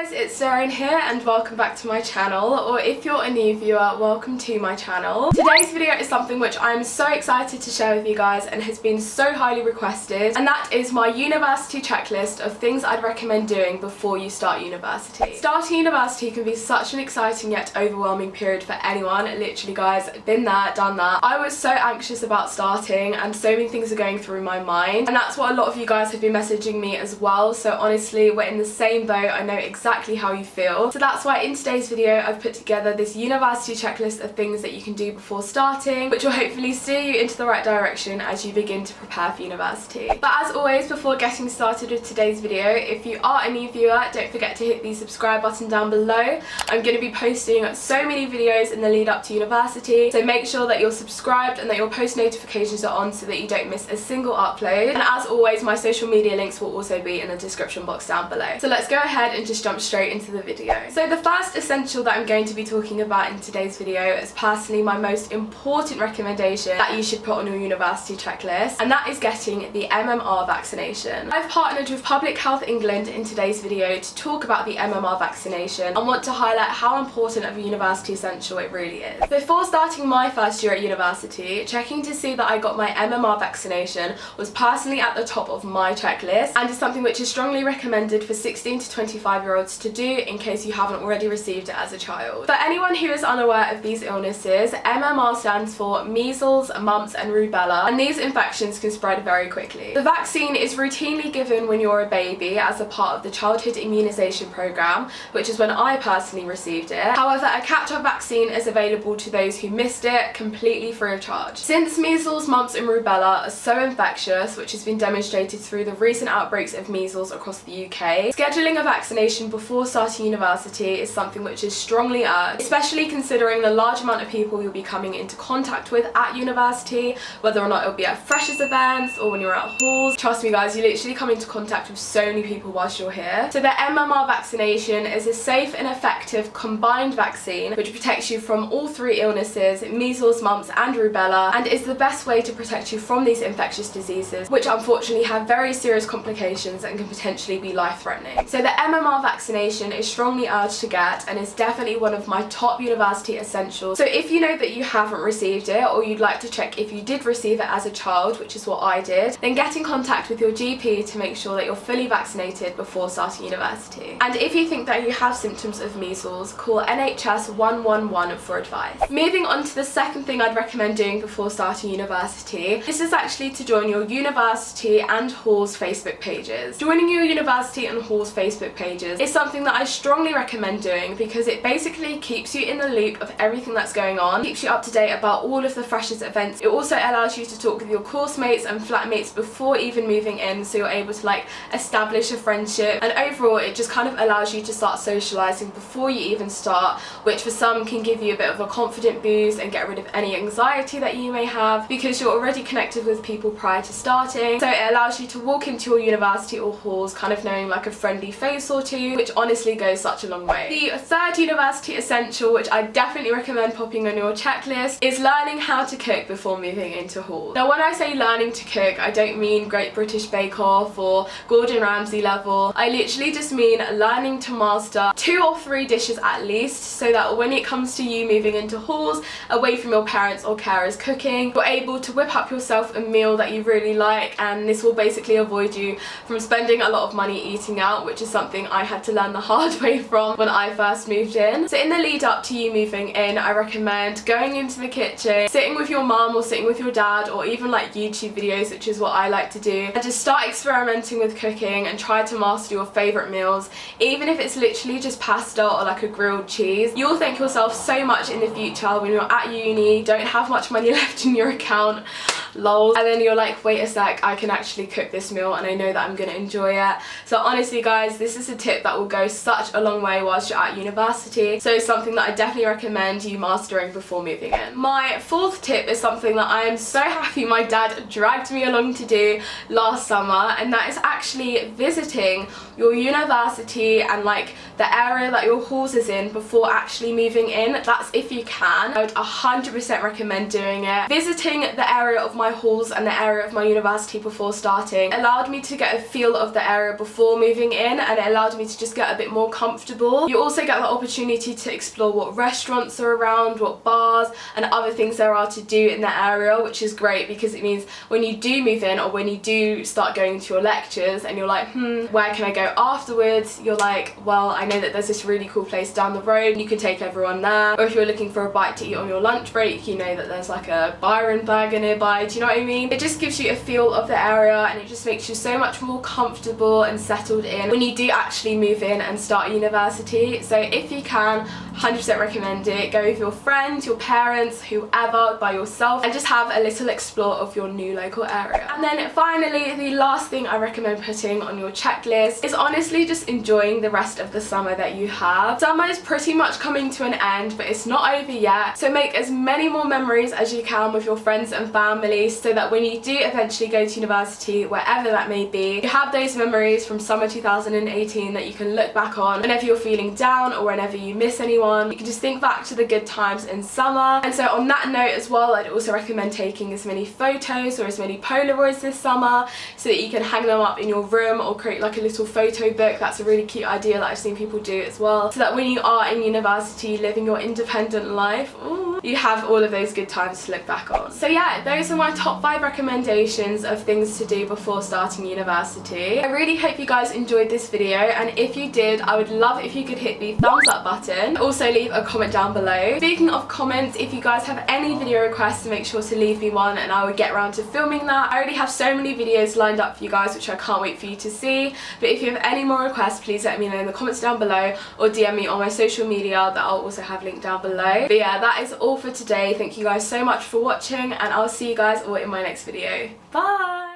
guys, it's Zaren here and welcome back to my channel, or if you're a new viewer, welcome to my channel. Today's video is something which I'm so excited to share with you guys and has been so highly requested, and that is my university checklist of things I'd recommend doing before you start university. Starting university can be such an exciting yet overwhelming period for anyone. Literally guys, been there, done that. I was so anxious about starting and so many things are going through my mind, and that's what a lot of you guys have been messaging me as well, so honestly we're in the same boat. I know exactly how you feel. So that's why in today's video I've put together this university checklist of things that you can do before starting, which will hopefully steer you into the right direction as you begin to prepare for university. But as always, before getting started with today's video, if you are a new viewer, don't forget to hit the subscribe button down below. I'm going to be posting so many videos in the lead up to university, so make sure that you're subscribed and that your post notifications are on so that you don't miss a single upload. And as always, my social media links will also be in the description box down below. So let's go ahead and just jump straight into the video. So the first essential that I'm going to be talking about in today's video is personally my most important recommendation that you should put on your university checklist, and that is getting the MMR vaccination. I've partnered with Public Health England in today's video to talk about the MMR vaccination and want to highlight how important of a university essential it really is. Before starting my first year at university, checking to see that I got my MMR vaccination was personally at the top of my checklist and is something which is strongly recommended for 16 to 25-year-olds to do in case you haven't already received it as a child. For anyone who is unaware of these illnesses, MMR stands for measles, mumps and rubella, and these infections can spread very quickly. The vaccine is routinely given when you're a baby as a part of the childhood immunisation programme, which is when I personally received it. However, a catch-up vaccine is available to those who missed it completely free of charge. Since measles, mumps and rubella are so infectious, which has been demonstrated through the recent outbreaks of measles across the UK, scheduling a vaccination before starting university is something which is strongly urged, especially considering the large amount of people you'll be coming into contact with at university, whether or not it'll be at freshers events or when you're at halls. Trust me guys, you literally come into contact with so many people whilst you're here. So the MMR vaccination is a safe and effective combined vaccine which protects you from all three illnesses, measles, mumps and rubella, and is the best way to protect you from these infectious diseases, which unfortunately have very serious complications and can potentially be life-threatening. So the MMR vaccination is strongly urged to get and is definitely one of my top university essentials. So if you know that you haven't received it, or you'd like to check if you did receive it as a child, which is what I did, then get in contact with your GP to make sure that you're fully vaccinated before starting university. And if you think that you have symptoms of measles, call NHS 111 for advice. Moving on to the second thing I'd recommend doing before starting university, this is actually to join your university and halls Facebook pages. Joining your university and halls Facebook pages is something that I strongly recommend doing because it basically keeps you in the loop of everything that's going on, keeps you up to date about all of the freshers events. It also allows you to talk with your course mates and flatmates before even moving in, so you're able to like establish a friendship, and overall it just kind of allows you to start socialising before you even start, which for some can give you a bit of a confident boost and get rid of any anxiety that you may have because you're already connected with people prior to starting. So it allows you to walk into your university or halls kind of knowing like a friendly face or two, which honestly goes such a long way. The third university essential, which I definitely recommend popping on your checklist, is learning how to cook before moving into hall. Now when I say learning to cook, I don't mean Great British Bake Off or Gordon Ramsay level. I literally just mean learning to master 2 or 3 dishes at least, so that when it comes to you moving into halls away from your parents or carers cooking, you're able to whip up yourself a meal that you really like, and this will basically avoid you from spending a lot of money eating out, which is something I had to learn the hard way from when I first moved in. So in the lead up to you moving in, I recommend going into the kitchen, sitting with your mum or sitting with your dad, or even like YouTube videos, which is what I like to do, and just start experimenting with cooking and try to master your favourite meals, even if it's literally just pasta or like a grilled cheese. You'll thank yourself so much in the future when you're at uni, don't have much money left in your account, lol, and then you're like, wait a sec, I can actually cook this meal and I know that I'm gonna enjoy it. So honestly guys, this is a tip that will go such a long way whilst you're at university, so it's something that I definitely recommend you mastering before moving in. My fourth tip is something that I am so happy my dad dragged me along to do last summer, and that is actually visiting your university and like the area that your halls is in before actually moving in. That's if you can. I would 100% recommend doing it. Visiting the area of my halls and the area of my university before starting. It allowed me to get a feel of the area before moving in, and it allowed me to just get a bit more comfortable. You also get the opportunity to explore what restaurants are around, what bars and other things there are to do in the area, which is great because it means when you do move in, or when you do start going to your lectures and you're like, where can I go afterwards? You're like, well, I know that there's this really cool place down the road, you can take everyone there. Or if you're looking for a bite to eat on your lunch break, you know that there's like a Byron burger nearby. Do you know what I mean? It just gives you a feel of the area, and it just makes you so much more comfortable and settled in when you do actually move in and start university. So if you can, 100% recommend it. Go with your friends, your parents, whoever, by yourself, and just have a little explore of your new local area. And then finally, the last thing I recommend putting on your checklist is honestly just enjoying the rest of the summer that you have. Summer is pretty much coming to an end, but it's not over yet. So make as many more memories as you can with your friends and family, so that when you do eventually go to university, wherever that may be, you have those memories from summer 2018 that you can look back on whenever you're feeling down or whenever you miss anyone. You can just think back to the good times in summer. And so on that note as well, I'd also recommend taking as many photos or as many Polaroids this summer so that you can hang them up in your room or create like a little photo book. That's a really cute idea that I've seen people do as well, so that when you are in university living your independent life, you have all of those good times to look back on. So yeah, those are my top 5 recommendations of things to do before starting university. I really hope you guys enjoyed this video, and if you did, I would love if you could hit the thumbs up button. Also leave a comment down below. Speaking of comments, if you guys have any video requests, make sure to leave me one and I will get around to filming that. I already have so many videos lined up for you guys which I can't wait for you to see, but if you have any more requests, please let me know in the comments down below or DM me on my social media that I'll also have linked down below. But yeah, that is all for today. Thank you guys so much for watching, and I'll see you guys all in my next video. Bye!